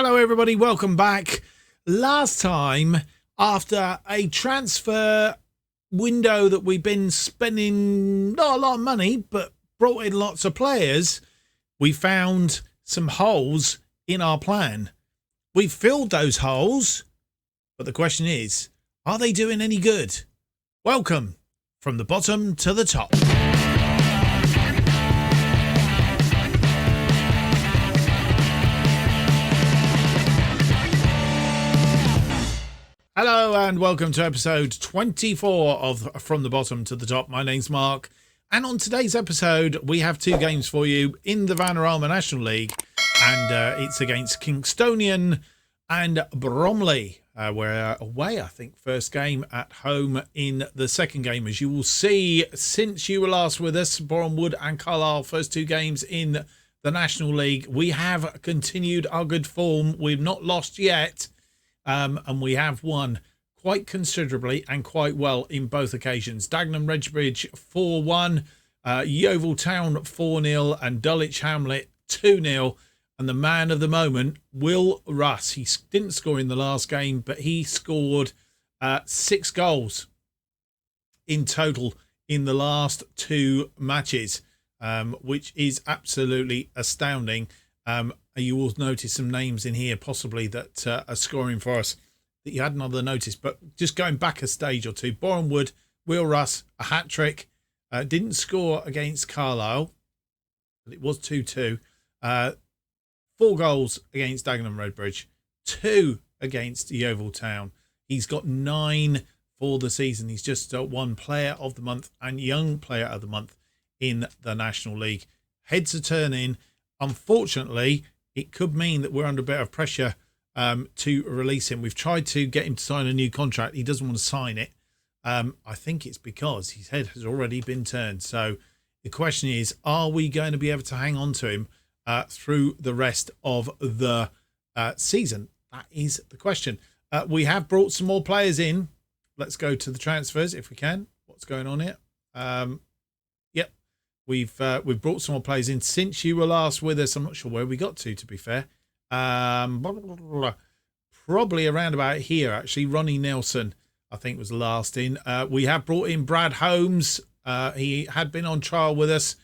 Hello everybody, welcome back. Last time, after a transfer window that we've been spending not a lot of money, but brought in lots of players, we found some holes in our plan. We've filled those holes, but the question is, are they doing any good? Welcome from the bottom to the top. Hello and welcome to episode 24 of From the Bottom to the Top. My name's Mark, and on today's episode we have two games for you in the Vanarama National League, and it's against Kingstonian and Bromley. We're away, I think, first game, at home in the second game. As you will see, since you were last with us, Bournemouth and Carlisle, first two games in the National League, we have continued our good form. We've not lost yet. And we have won quite considerably and quite well in both occasions. Dagenham Redbridge 4-1, Yeovil Town 4-0, and Dulwich Hamlet 2-0. And the man of the moment, Will Russ. He didn't score in the last game, but he scored 6 goals in total in the last 2 matches, which is absolutely astounding. You will notice some names in here possibly that are scoring for us that you hadn't other notice. But just going back a stage or two, Bournemouth, Will Russ, a hat-trick. Didn't score against Carlisle, but it was 2-2. 4 goals against Dagenham Redbridge, 2 against Yeovil Town. He's got 9 for the season. He's just won Player of the Month and Young Player of the Month in the National League. Heads are turning. Unfortunately, it could mean that we're under a bit of pressure to release him. We've tried to get him to sign a new contract. He doesn't want to sign it. I think it's because his head has already been turned. So the question is, are we going to be able to hang on to him through the rest of the season? That is the question. We have brought some more players in. Let's go to the transfers if we can. What's going on here? Yep. We've brought some more players in since you were last with us. I'm not sure where we got to be fair. Probably around about here, actually. Ronnie Nelson, I think, was last in. We have brought in Brad Holmes. He had been on trial with us.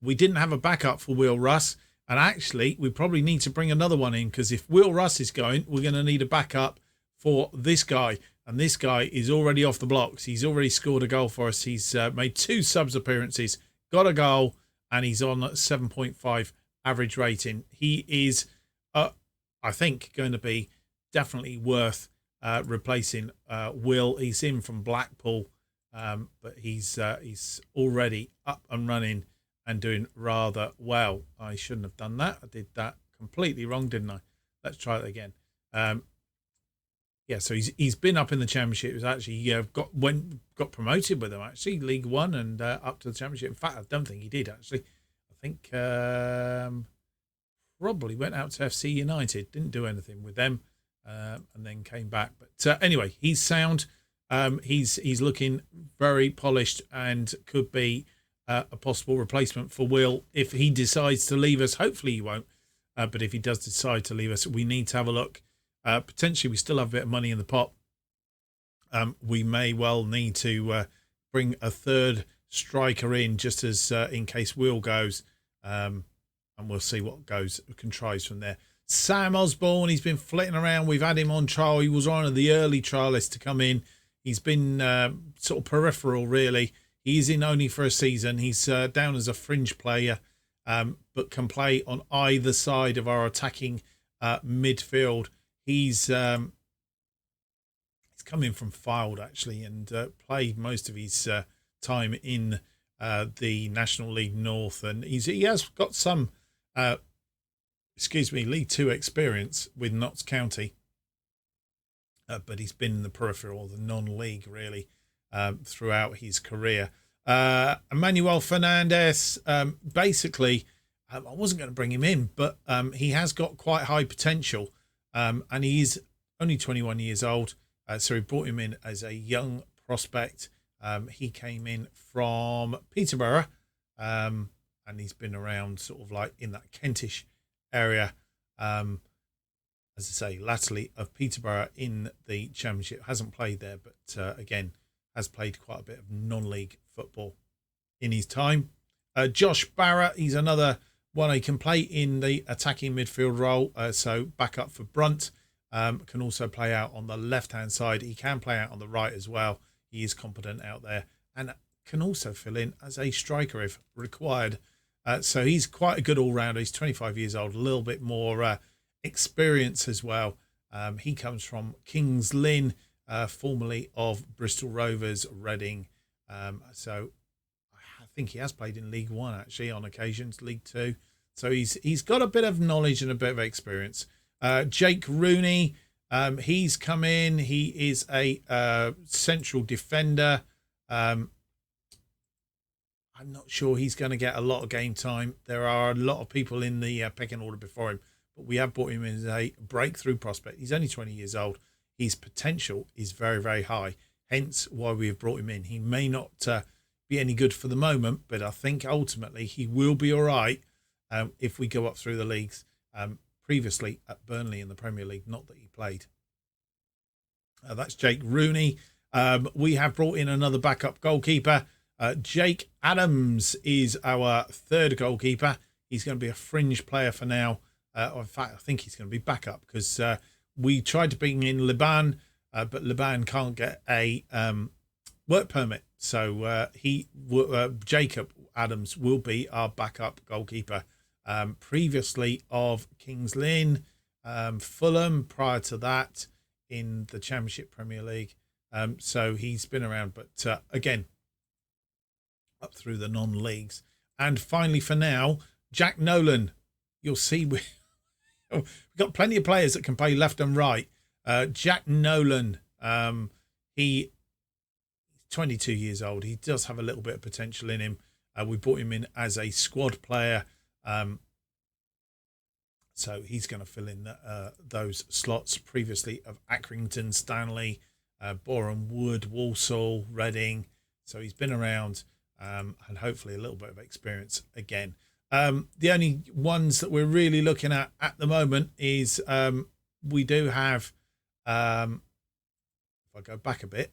We didn't have a backup for Will Russ. And actually, we probably need to bring another one in, because if Will Russ is going, we're going to need a backup for this guy. And this guy is already off the blocks. He's already scored a goal for us. He's made 2 subs appearances, got a goal, and he's on 7.5 average rating. He is, I think, going to be definitely worth replacing Will. He's in from Blackpool, but he's already up and running and doing rather well. I shouldn't have done that. I did that completely wrong, didn't I? Let's try it again. Yeah, so he's been up in the Championship. He's actually got promoted with them, actually, League One and up to the Championship. In fact, I don't think he did, actually. I think probably went out to FC United, didn't do anything with them, and then came back. But anyway, he's sound. He's looking very polished and could be a possible replacement for Will if he decides to leave us. Hopefully he won't, but if he does decide to leave us, we need to have a look. Potentially, we still have a bit of money in the pot. We may well need to bring a third striker in, just as in case Will goes, and we'll see what contrives from there. Sam Osborne, he's been flitting around. We've had him on trial. He was one of the early trialists to come in. He's been sort of peripheral, really. He's in only for a season. He's down as a fringe player, but can play on either side of our attacking midfield. He's come in from Fylde, actually, and played most of his time in the National League North, and he has got some League 2 experience with Notts County, but he's been in the peripheral, the non-league, really, throughout his career. Emmanuel Fernandez, basically, I wasn't going to bring him in, but he has got quite high potential. And he's only 21 years old, so we brought him in as a young prospect. He came in from Peterborough, and he's been around sort of like in that Kentish area. as I say, latterly of Peterborough in the Championship. Hasn't played there, but again, has played quite a bit of non-league football in his time. Josh Barrett, he's another one who can play in the attacking midfield role, so back up for Brunt. Can also play out on the left-hand side. He can play out on the right as well. He is competent out there and can also fill in as a striker if required. So he's quite a good all-rounder. He's 25 years old, a little bit more experience as well. He comes from Kings Lynn, formerly of Bristol Rovers, Reading. So I think he has played in League One actually on occasions, League Two. So he's got a bit of knowledge and a bit of experience. Jake Rooney, he's come in. He is a central defender. I'm not sure he's going to get a lot of game time. There are a lot of people in the pecking order before him, but we have brought him in as a breakthrough prospect. He's only 20 years old. His potential is very, very high, hence why we have brought him in. He may not be any good for the moment, but I think ultimately he will be all right if we go up through the leagues. Previously at Burnley in the Premier League, not that he played. That's Jake Rooney. We have brought in another backup goalkeeper. Jake Adams is our third goalkeeper. He's going to be a fringe player for now. In fact, I think he's going to be backup because we tried to bring in Liban, but Liban can't get a work permit. So Jacob Adams will be our backup goalkeeper. Previously of Kings Lynn, Fulham prior to that in the Championship Premier League. So he's been around, but again, up through the non-leagues. And finally for now, Jack Nolan. You'll see we've got plenty of players that can play left and right. Jack Nolan, he's 22 years old. He does have a little bit of potential in him. We brought him in as a squad player. So he's going to fill in those slots previously of Accrington, Stanley, Boreham Wood, Walsall, Reading. So he's been around and hopefully a little bit of experience again. The only ones that we're really looking at the moment is we do have, if I go back a bit,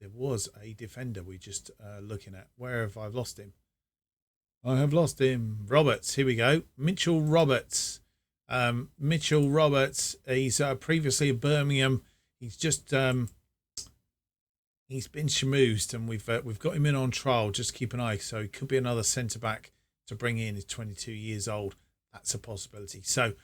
there was a defender we just looking at. Where have I lost him? I have lost him. Roberts. Here we go. Mitchell Roberts. Mitchell Roberts. He's previously at Birmingham. He's just he's been schmoozed, and we've got him in on trial. Just keep an eye. So he could be another centre back to bring in. He's 22 years old. That's a possibility. So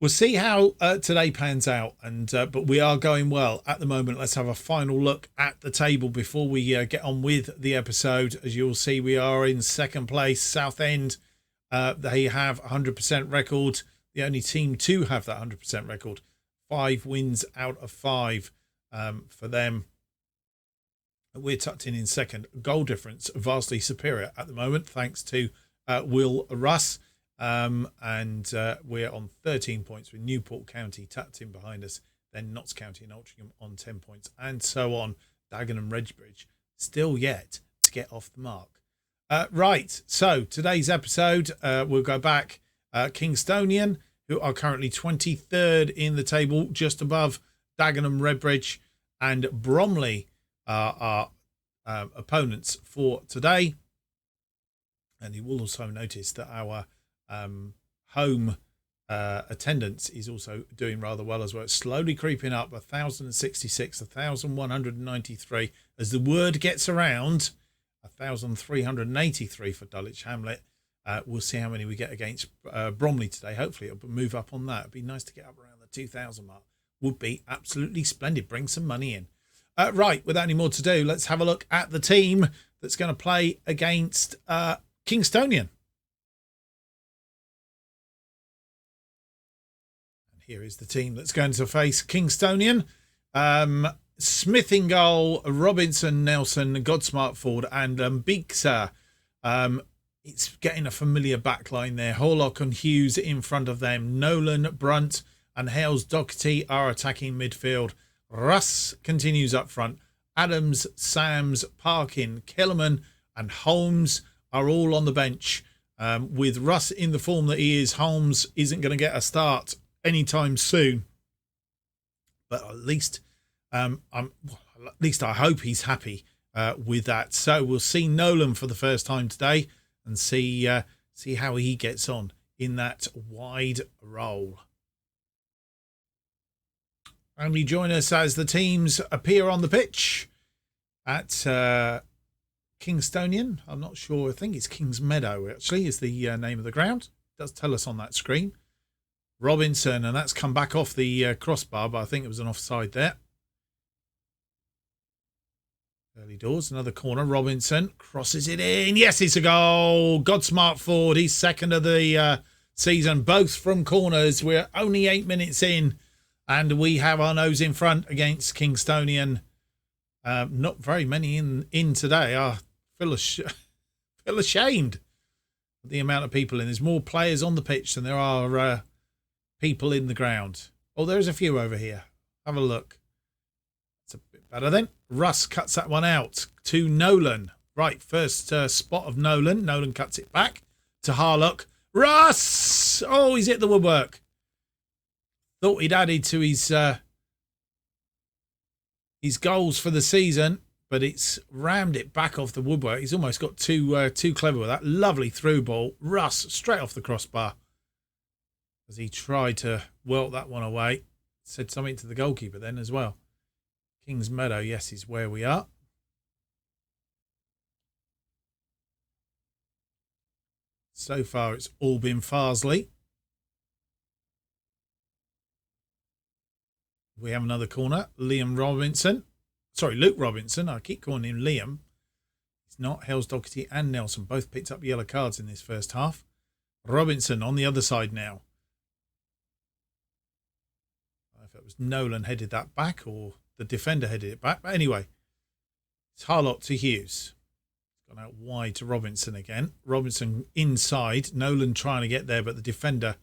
we'll see how today pans out, and but we are going well at the moment. Let's have a final look at the table before we get on with the episode. As you'll see, we are in second place. Southend, they have 100% record. The only team to have that 100% record. 5 wins out of 5 for them. We're tucked in second. Goal difference vastly superior at the moment, thanks to Will Russ. And we're on 13 points with Newport County tucked in behind us, then Notts County and Altrincham on 10 points, and so on. Dagenham Redbridge still yet to get off the mark. Right, so today's episode, we'll go back. Kingstonian, who are currently 23rd in the table, just above Dagenham Redbridge, and Bromley are our opponents for today. And you will also notice that our home attendance is also doing rather well as well. It's slowly creeping up, 1,066, 1,193. As the word gets around, 1,383 for Dulwich Hamlet. We'll see how many we get against Bromley today. Hopefully it'll move up on that. It'd be nice to get up around the 2,000 mark. Would be absolutely splendid. Bring some money in. Right, without any more to do, let's have a look at the team that's going to play against Kingstonian. And here is the team that's going to face Kingstonian. Smith in goal, Robinson, Nelson, Godsmart, Ford, and Beekser. It's getting a familiar backline there. Horlock and Hughes in front of them. Nolan, Brunt, and Hales Doherty are attacking midfield. Russ continues up front. Adams, Sams, Parkin, Kellerman, and Holmes are all on the bench. With Russ in the form that he is, Holmes isn't going to get a start anytime soon. But at least I hope he's happy with that. So we'll see Nolan for the first time today and see how he gets on in that wide role. And we join us as the teams appear on the pitch at Kingstonian. I'm not sure. I think it's Kings Meadow, actually, is the name of the ground. It does tell us on that screen. Robinson, and that's come back off the crossbar, but I think it was an offside there. Early doors, another corner. Robinson crosses it in. Yes, it's a goal. Godsmart Ford, he's second of the season, both from corners. We're only 8 minutes in, and we have our nose in front against Kingstonian. Not very many in today. I feel ashamed of the amount of people in. There's more players on the pitch than there are people in the ground. Oh, there's a few over here. Have a look. It's a bit better then. Russ cuts that one out to Nolan. Right, first spot of Nolan. Nolan cuts it back to Harlock. Russ! Oh, he's hit the woodwork. Thought he'd added to his goals for the season, but it's rammed it back off the woodwork. He's almost got too clever with that. Lovely through ball. Russ straight off the crossbar as he tried to welt that one away. Said something to the goalkeeper then as well. Kings Meadow, yes, is where we are. So far, it's all been Farsley. We have another corner. Luke Robinson. I keep calling him Liam. It's not. Hales Doherty and Nelson both picked up yellow cards in this first half. Robinson on the other side now. I don't know if it was Nolan headed that back or the defender headed it back. But anyway, it's Harlock to Hughes. It's gone out wide to Robinson again. Robinson inside. Nolan trying to get there, but the defender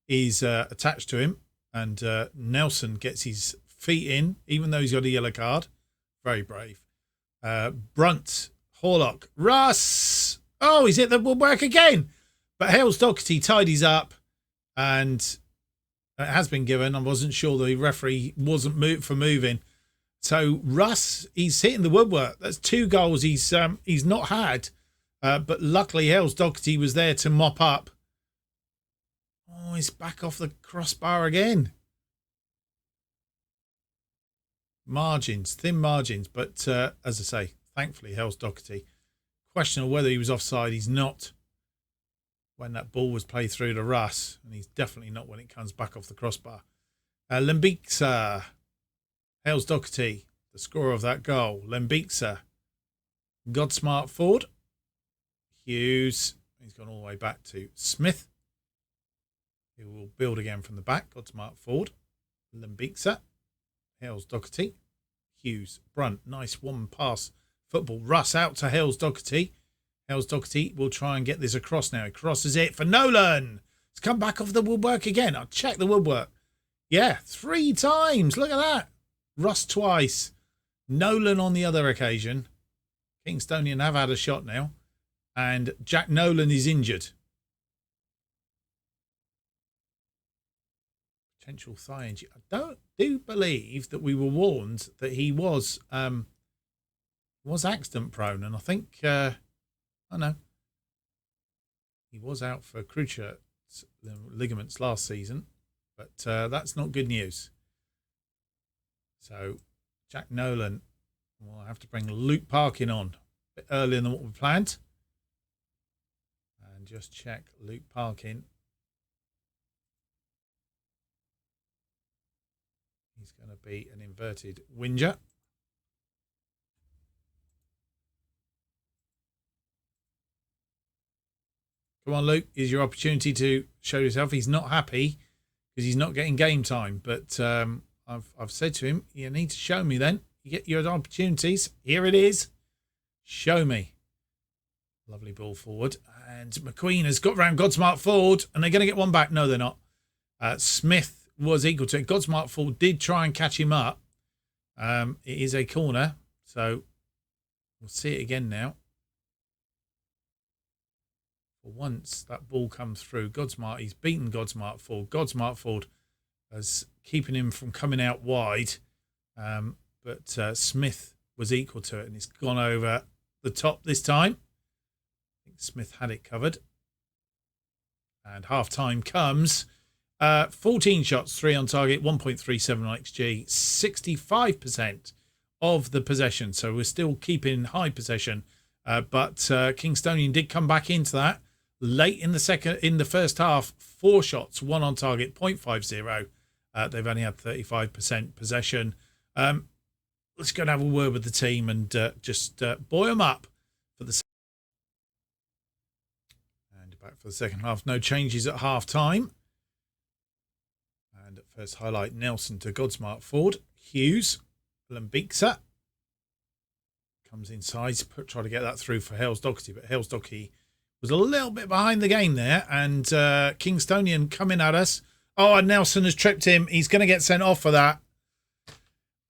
is attached to him. And Nelson gets his feet in, even though he's got a yellow card. Very brave. Brunt, Horlock, Russ. Oh, he's hit the woodwork again. But Hales Doherty tidies up, and it has been given. I wasn't sure the referee wasn't moving. So Russ, he's hitting the woodwork. That's 2 goals he's not had. But luckily Hales Doherty was there to mop up. Oh, he's back off the crossbar again. Thin margins. But as I say, thankfully, Hales Doherty. Question of whether he was offside. He's not when that ball was played through to Russ. And he's definitely not when it comes back off the crossbar. Lembiksa. Hales Doherty, the scorer of that goal. Lembiksa. Godsmart Ford. Hughes. He's gone all the way back to Smith, who will build again from the back. Godsmart Ford. Lembiksa. Hales Doherty. Hughes. Brunt. Nice one pass football. Russ out to Hales Doherty. Hales Doherty will try and get this across now. He crosses it for Nolan. It's come back off the woodwork again. I'll check the woodwork. Yeah, 3 times. Look at that. Russ twice. Nolan on the other occasion. Kingstonian have had a shot now. And Jack Nolan is injured. Potential thigh injury. I do believe that we were warned that he was accident prone, and I think he was out for cruciate ligaments last season, but that's not good news. So Jack Nolan will have to bring Luke Parkin on a bit earlier than what we planned, and just check Luke Parkin. He's going to be an inverted winger. Come on, Luke. Here's your opportunity to show yourself. He's not happy because he's not getting game time. But I've said to him, you need to show me then. You get your opportunities. Here it is. Show me. Lovely ball forward. And McQueen has got round Godsmart Ford. And they're going to get one back. No, they're not. Smith was equal to it. Godsmart Ford did try and catch him up. It is a corner. So we'll see it again now. For once that ball comes through, Godsmart, he's beaten Godsmart Ford. Godsmart Ford is keeping him from coming out wide. But Smith was equal to it, and it's gone over the top this time. I think Smith had it covered. And half time comes. 14 shots, 3 on target, 1.37 on XG, 65% of the possession. So we're still keeping high possession. But Kingstonian did come back into that late in the first half. 4 shots, 1 on target, 0.50. They've only had 35% possession. Let's go and have a word with the team and just buoy them up for the. And back for the second half. No changes at half time. And at first highlight, Nelson to Godsmart Ford. Hughes, Lambiksa comes inside, try to get that through for Hales Doherty, but Hales Doherty was a little bit behind the game there, and Kingstonian coming at us. Oh, and Nelson has tripped him. He's going to get sent off for that.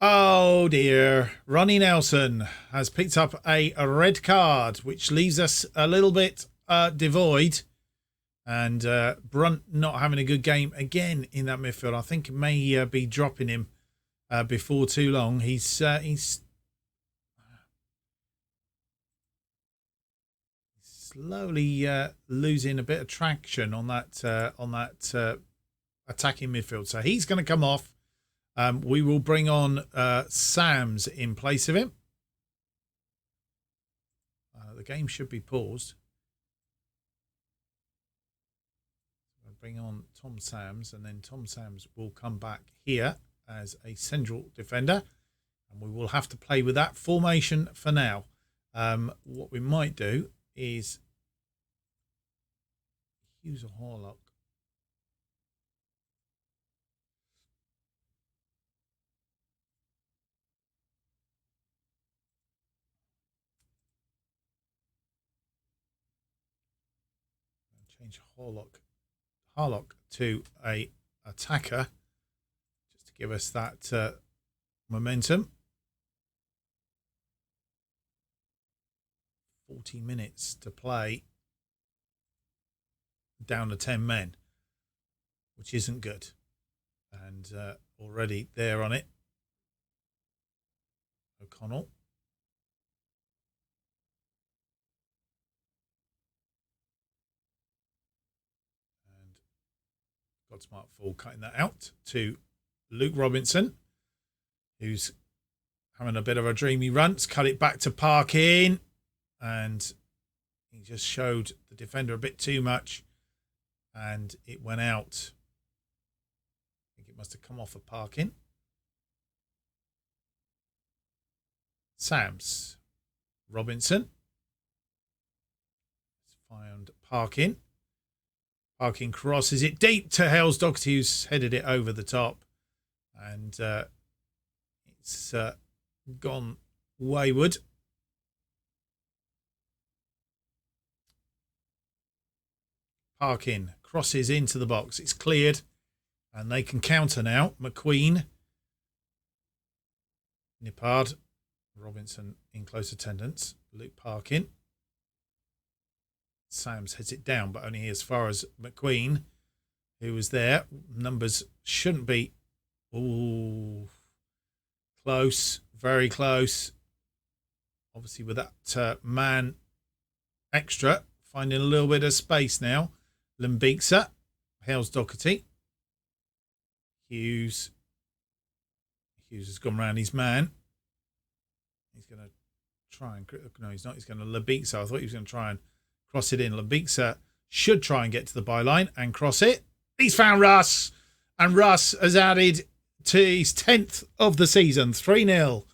Oh dear. Ronnie Nelson has picked up a red card, which leaves us a little bit devoid. And Brunt not having a good game again in that midfield. I think may be dropping him before too long. He's slowly losing a bit of traction on that attacking midfield. So he's going to come off. We will bring on Sams in place of him. The game should be paused. We'll bring on Tom Sams, and then Tom Sams will come back here as a central defender. And we will have to play with that formation for now. What we might do is use a Horlock. Change Harlock to a attacker just to give us that momentum. 40 minutes to play, down to 10 men, which isn't good. And already there on it, O'Connell. Godsmart Ford cutting that out to Luke Robinson, who's having a bit of a dreamy runs. Cut it back to Parkin, and he just showed the defender a bit too much, and it went out. I think it must have come off of Parkin. Sams, Robinson, found Parkin. Parkin crosses it deep to Hales Doherty, who's headed it over the top. And it's gone wayward. Parkin crosses into the box. It's cleared. And they can counter now. McQueen. Nippard. Robinson in close attendance. Luke Parkin. Sams heads it down, but only as far as McQueen, who was there. Numbers shouldn't be. Ooh, close, very close. Obviously, with that man extra, finding a little bit of space now. Lambiksa, Hales Doherty, Hughes. Hughes has gone round his man. He's going to try and. No, he's not. He's going to Lambiksa. I thought he was going to try and cross it in. Lambiksa should try and get to the byline and cross it. He's found Russ. And Russ has added to his 10th of the season. 3-0,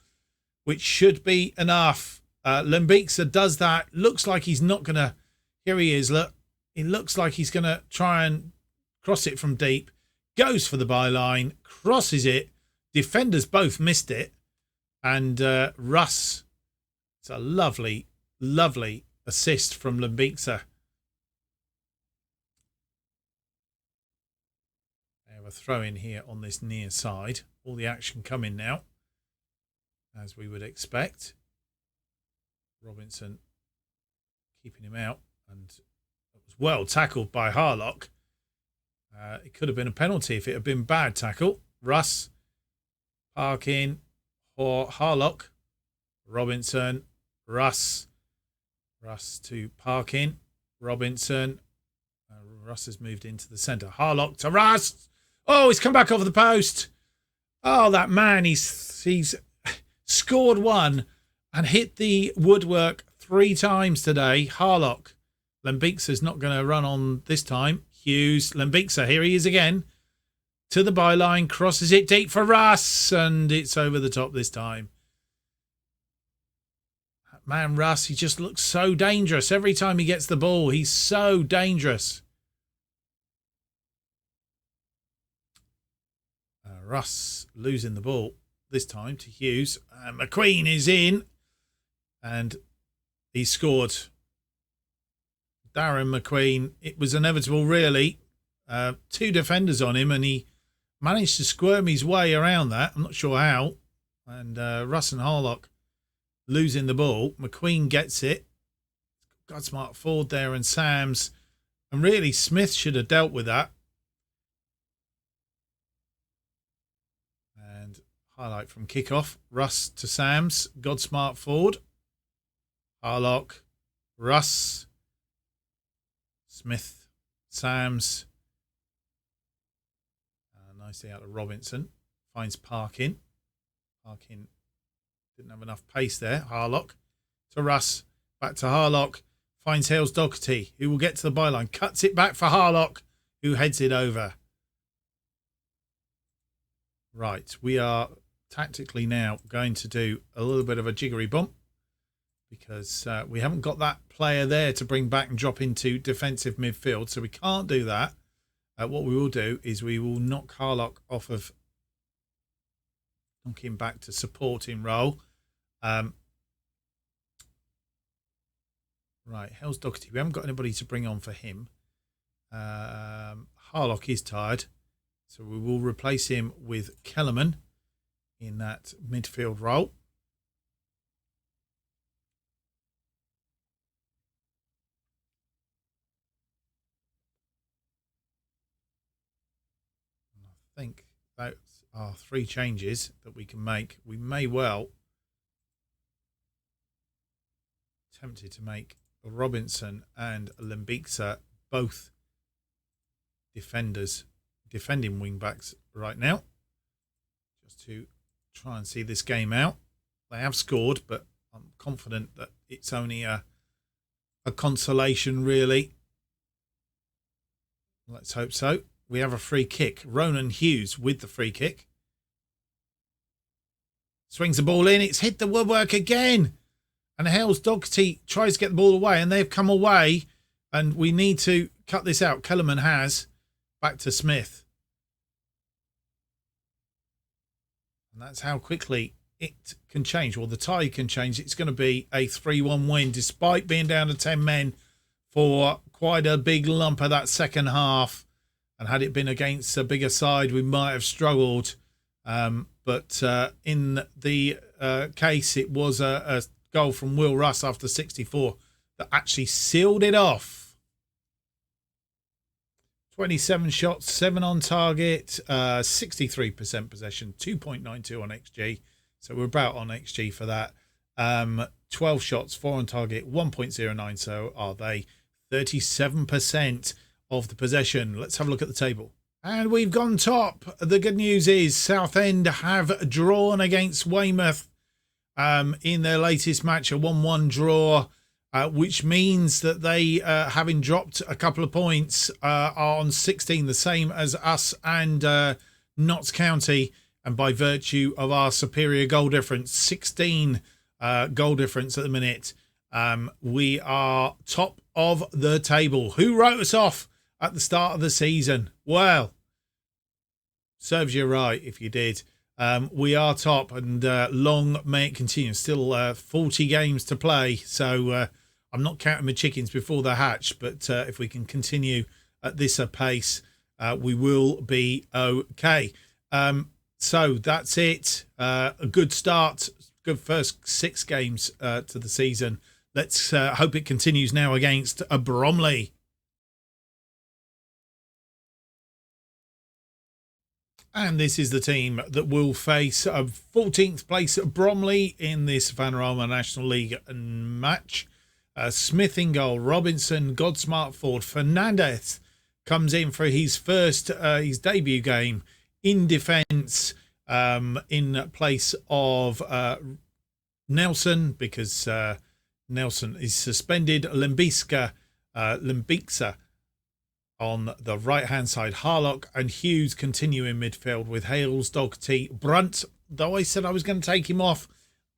which should be enough. Lambiksa does that. Looks like he's not going to. Here he is. Look. It looks like he's going to try and cross it from deep. Goes for the byline. Crosses it. Defenders both missed it. And Russ. It's a lovely, lovely assist from Lambiksa. They have a throw in here on this near side. All the action coming now, as we would expect. Robinson keeping him out, and that well tackled by Harlock. It could have been a penalty if it had been bad tackle. Russ, Parkin, or Harlock. Robinson, Russ to Parkin, Robinson. Russ has moved into the centre. Harlock to Russ. Oh, he's come back over the post. Oh, that man, he's scored one and hit the woodwork 3 times today. Harlock. Lembiksa's not going to run on this time. Hughes, Lembiksa, here he is again. To the byline, crosses it deep for Russ, and it's over the top this time. That man, Russ, he just looks so dangerous. Every time he gets the ball, he's so dangerous. Russ losing the ball this time to Hughes. McQueen is in, and he scored. Darren McQueen, it was inevitable, really. 2 defenders on him, and he managed to squirm his way around that. I'm not sure how. And Russ and Harlock losing the ball. McQueen gets it. Got smart forward there, and Sams. And really, Smith should have dealt with that. And highlight from kickoff. Russ to Sams. Godsmart forward. Harlock. Russ. Smith. Sams. Nicely out of Robinson. Finds Parkin. Parkin didn't have enough pace there. Harlock to Russ. Back to Harlock. Finds Hales Doherty, who will get to the byline. Cuts it back for Harlock, who heads it over. Right, we are tactically now going to do a little bit of a jiggery bump because we haven't got that player there to bring back and drop into defensive midfield, so we can't do that. What we will do is we will knock Harlock off of, knock him back to supporting role. Right, Hales Doherty. We haven't got anybody to bring on for him. Harlock is tired, so we will replace him with Kellerman in that midfield role. I think those are 3 changes that we can make. We may well tempted to make Robinson and Lembiksa both defending wing backs right now, just to try and see this game out. They have scored, but I'm confident that it's only a consolation, really. Let's hope so. We have a free kick. Ronan Hughes with the free kick. Swings the ball in. It's hit the woodwork again. And Hales Doherty tries to get the ball away, and they've come away. And we need to cut this out. Kellerman has. Back to Smith. And that's how quickly it can change. Well, the tide can change. It's going to be a 3-1 win, despite being down to 10 men for quite a big lump of that second half. And had it been against a bigger side, we might have struggled. But in the case, it was a goal from Will Russ after 64 that actually sealed it off. 27 shots, 7 on target, 63% possession, 2.92 on XG. So we're about on XG for that. 12 shots, 4 on target, 1.09. So are they 37% of the possession? Let's have a look at the table. And we've gone top. The good news is Southend have drawn against Weymouth in their latest match, a 1-1 draw, which means that they, having dropped a couple of points, are on 16, the same as us and Notts County. And by virtue of our superior goal difference, 16 goal difference at the minute, we are top of the table. Who wrote us off at the start of the season? Well, serves you right if you did. We are top, and long may it continue. Still 40 games to play, so I'm not counting my chickens before they hatch, but if we can continue at this pace, we will be okay. So that's it. A good start, good first 6 games to the season. Let's hope it continues now against Bromley. And this is the team that will face 14th place Bromley in this Vanarama National League match. Smith in goal, Robinson, Godsmart Ford, Fernandez comes in for his debut game in defence in place of Nelson, because Nelson is suspended. Limbixa on the right-hand side. Harlock and Hughes continue in midfield with Hales, Dougherty, Brunt. Though I said I was going to take him off,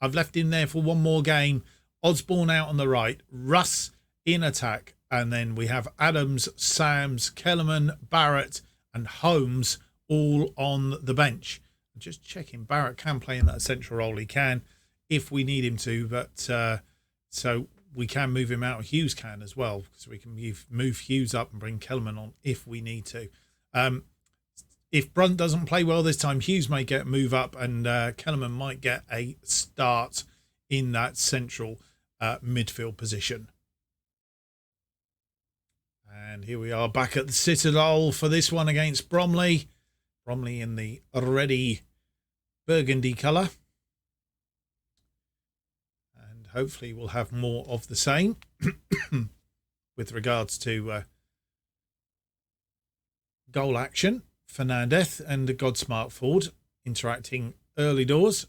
I've left him there for one more game. Osborne out on the right. Russ in attack. And then we have Adams, Sams, Kellerman, Barrett and Holmes all on the bench. Just checking. Barrett can play in that central role. He can if we need him to. But so we can move him out. Hughes can as well, because we can move Hughes up and bring Kellerman on if we need to. If Brunt doesn't play well this time, Hughes may get a move up and Kellerman might get a start in that central midfield position. And here we are back at the Citadel for this one against Bromley. Bromley in the already burgundy colour. And hopefully we'll have more of the same with regards to goal action. Fernandez and Godsmart Ford interacting early doors.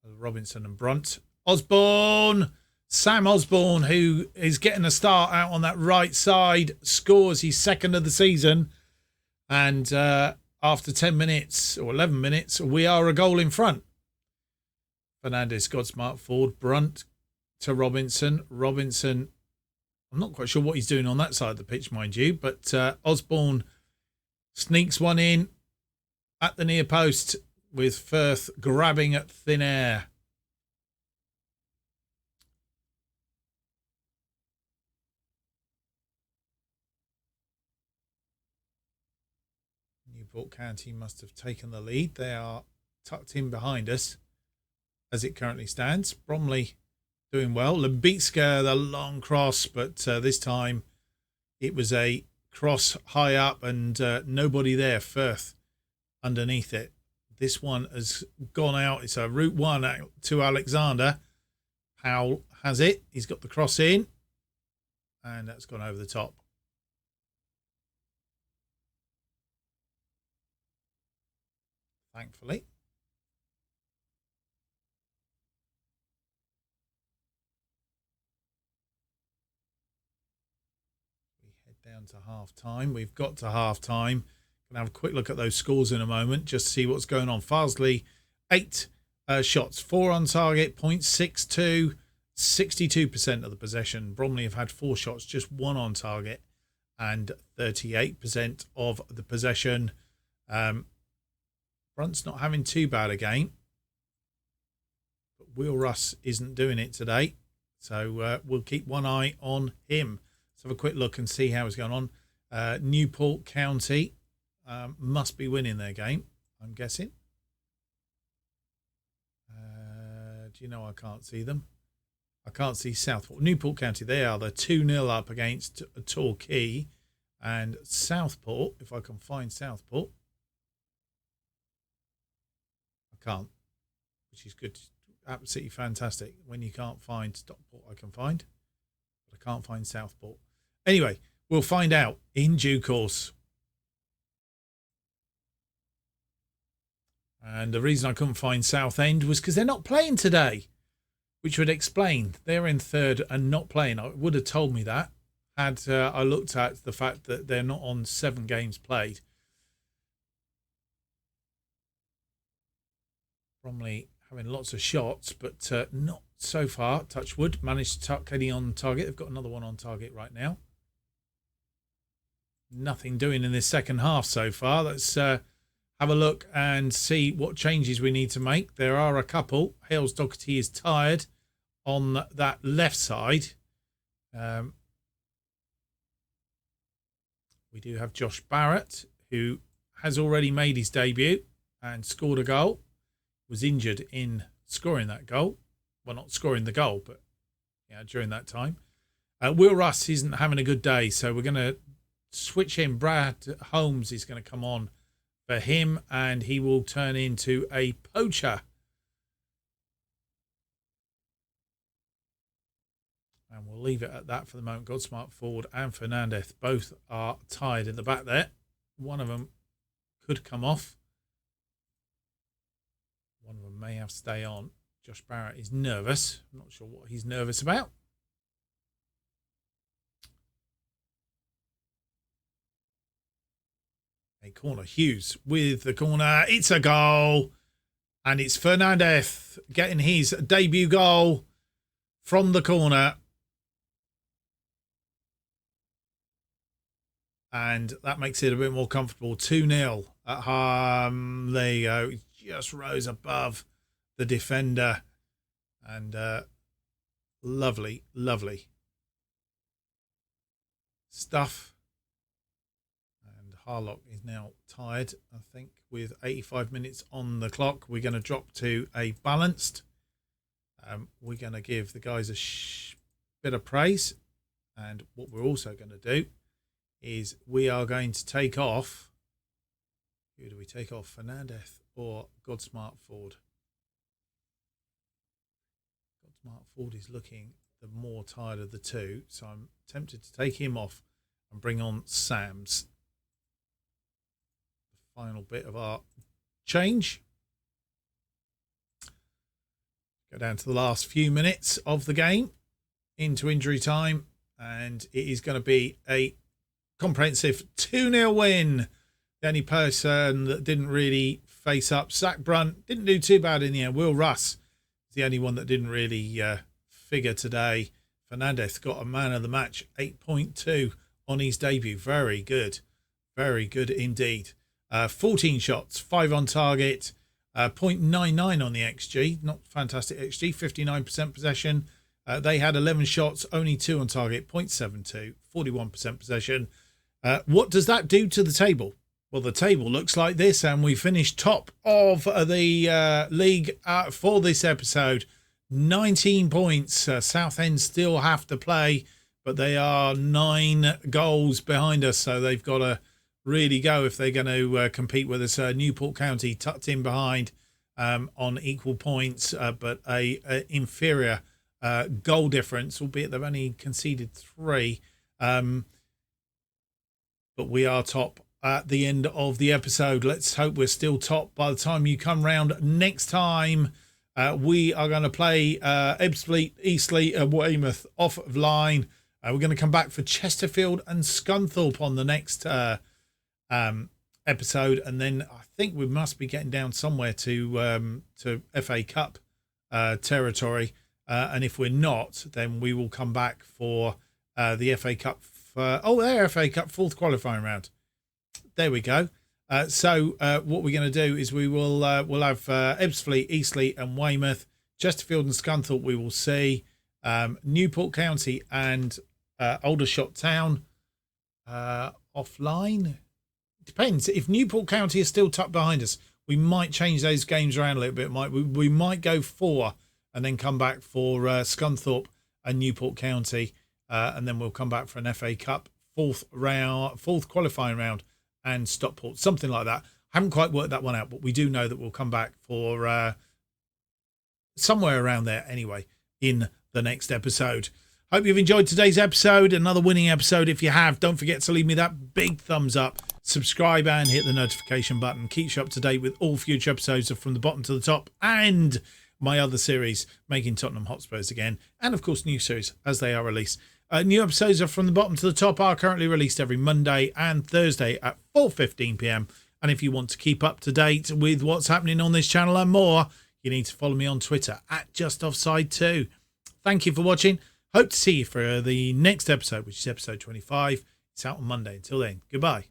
Robinson and Brunt. Osborne! Sam Osborne, who is getting a start out on that right side, scores his second of the season. And after 10 minutes or 11 minutes, we are a goal in front. Fernandez, Godsmart Ford, Brunt to Robinson. Robinson, I'm not quite sure what he's doing on that side of the pitch, mind you, but Osborne sneaks one in at the near post with Firth grabbing at thin air. Newport County must have taken the lead. They are tucked in behind us as it currently stands. Bromley doing well. Limbixa, the long cross, but this time it was a cross high up and nobody there. Firth underneath it. This one has gone out. It's a route one to Alexander. Powell has it. He's got the cross in and that's gone over the top. Thankfully. We head down to half time. We've got to half time. Gonna have a quick look at those scores in a moment, just to see what's going on. Farsley, 8 shots, 4 on target, 0.62, 62% of the possession. Bromley have had 4 shots, just 1 on target, and 38% of the possession. Brunt's not having too bad a game, but Will Russ isn't doing it today, so we'll keep one eye on him. Let's have a quick look and see how it's going on. Newport County must be winning their game, I'm guessing. Do you know I can't see them? I can't see Southport. Newport County, they are. They're 2-0 up against Torquay. And Southport, if I can find Southport. Can't, which is good. Absolutely fantastic. When you can't find Stockport, I can find, but I can't find Southport. Anyway, we'll find out in due course. And the reason I couldn't find Southend was because they're not playing today, which would explain they're in third and not playing. I would have told me that had I looked at the fact that they're not on 7 games played. Bromley having lots of shots, but not so far. Touchwood managed to tuck any on target. They've got another one on target right now. Nothing doing in this second half so far. Let's have a look and see what changes we need to make. There are a couple. Hales Dougherty is tired on that left side. We do have Josh Barrett, who has already made his debut and scored a goal. Was injured in scoring that goal. Well, not scoring the goal, but yeah, during that time. Will Russ isn't having a good day, so we're going to switch him. Brad Holmes is going to come on for him, and he will turn into a poacher. And we'll leave it at that for the moment. Godsmart, Ford and Fernandez both are tied in the back there. One of them could come off. One of them may have to stay on. Josh Barrett is nervous. I'm not sure what he's nervous about. A corner. Hughes with the corner. It's a goal. And it's Fernandez getting his debut goal from the corner. And that makes it a bit more comfortable. 2-0 at home. There you go. Just rose above the defender. And lovely, lovely stuff. And Harlock is now tired, I think, with 85 minutes on the clock. We're going to drop to a balanced. We're going to give the guys a bit of praise. And what we're also going to do is we are going to take off. Who do we take off? Fernandez or Godsmart Ford? Godsmart Ford is looking the more tired of the two, so I'm tempted to take him off and bring on Sams. The final bit of our change. Go down to the last few minutes of the game into injury time, and it is going to be a comprehensive 2-0 win. The only person that didn't really face up, Zach Brunt, didn't do too bad in the end. Will Russ is the only one that didn't really figure today. Fernandez got a man of the match, 8.2 on his debut. Very good. Very good indeed. 14 shots, 5 on target, 0.99 on the XG. Not fantastic XG, 59% possession. They had 11 shots, only 2 on target, 0.72, 41% possession. What does that do to the table? Well, the table looks like this, and we finished top of the league for this episode. 19 points. Southend still have to play, but they are 9 goals behind us, so they've got to really go if they're going to compete with us. Newport County tucked in behind on equal points, but a inferior goal difference, albeit they've only conceded 3. But we are top at the end of the episode. Let's hope we're still top by the time you come round next time. We are going to play Ebbsfleet, Eastleigh and Weymouth off of line. We're going to come back for Chesterfield and Scunthorpe on the next episode. And then I think we must be getting down somewhere to FA Cup territory. And if we're not, then we will come back for the FA Cup. Their FA Cup 4th qualifying round. There we go. So what we're going to do is we'll have Ebbsfleet, Eastleigh and Weymouth. Chesterfield and Scunthorpe we will see. Newport County and Aldershot Town offline. Depends. If Newport County is still tucked behind us, we might change those games around a little bit. We might go 4 and then come back for Scunthorpe and Newport County. And then we'll come back for an FA Cup 4th qualifying round and Stockport, something like that. I haven't quite worked that one out, but we do know that we'll come back for somewhere around there anyway in the next episode. Hope you've enjoyed today's episode, another winning episode. If you have, don't forget to leave me that big thumbs up, subscribe and hit the notification button. Keeps you up to date with all future episodes of From the Bottom to the Top and my other series, Making Tottenham Hotspurs Again, and of course new series as they are released. New episodes of From the Bottom to the Top are currently released every Monday and Thursday at 4:15 p.m. And if you want to keep up to date with what's happening on this channel and more, you need to follow me on Twitter at JustOffside2. Thank you for watching. Hope to see you for the next episode, which is episode 25. It's out on Monday. Until then, goodbye.